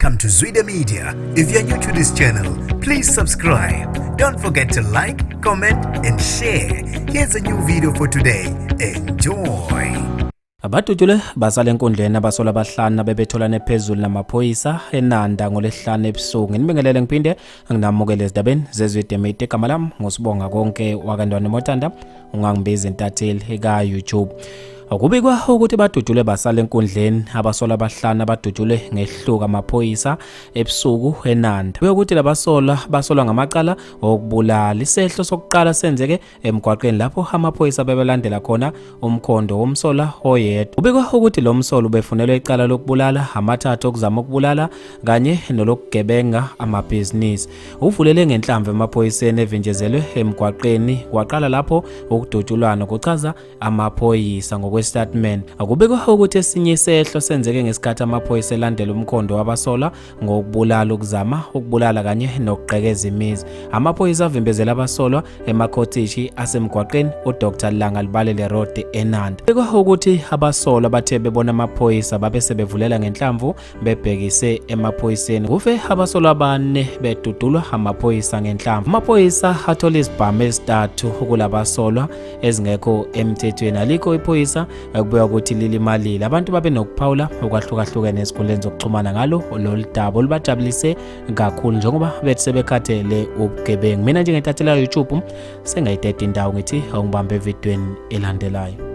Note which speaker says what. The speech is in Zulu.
Speaker 1: Welcome to Zwida Media. If you're new to this channel, please subscribe. Don't forget to like, comment and share. Here's a new video for today. Enjoy.
Speaker 2: Abatutule basale enkundleni abasola abahlanu bebetholana phezulu namaphoyisa eNanda ngolesihlanu ebusuku. Ngibingelele ngiphinde nginamukele ezindabeni zezwide media. Igama lami ngosibonga konke wakandwane Motanda, ungangibiza intatheli ka YouTube. Akubikwa ukuthi badudule basale enkundleni abasola abahlanu abadudule ngehluka amaphoyisa ebusuku eNanda. Kuyokuthi labasola basolwa ngamacala okubulala. Isehlo sokuqala senzeke emgwaqeni lapho amaphoyisa bebelandela khona umkhondo womsola oyedwa. Kubikwa ukuthi lo msolo ubefunelwe icala lokubulala, amathathu okuzama ukubulala kanye nolokugebenga amabhizinisi. Uvulele ngenhlamvu emaphoyiseni evinjezelwe emgwaqeni. Kwaqala lapho ukudutshulwana kuchaza amaphoyisa statement. Akubikwa ukuthi esinye isehlo senzeke ngesikhathi amaphoyisa elandela umkhondo wabasola ngokubulala, ukuzama ukubulala kanye nokuqhekeza imizi. Amaphoyisa avimbezela abasolwa emakhotishi asemgwaqeni uDr Langa Libalele Road eNanda. Kubikwa ukuthi abasolwa bathe bebona amaphoyisa babe sebevulela ngenhlamvu bebhekise emaphoyiseni. Kufe abasolwa abane bedudulwa amaphoyisa ngenhlamvu. Amaphoyisa athola izibhamu ezintathu kulabasolwa ezingekho emthethweni. Alikho iphoyisa akubuya ukuthi lilimalile. Abantu babe nokuphawula okwahlukahlukene ezinkundleni zokuxhumana ngalo lolu daba olubajabulise kakhulu njengoba bethi sebekhathele ubugebengu. Mina njengentathela YouTube sengayiteta indawo ngithi awungibambe evidweni elandelayo.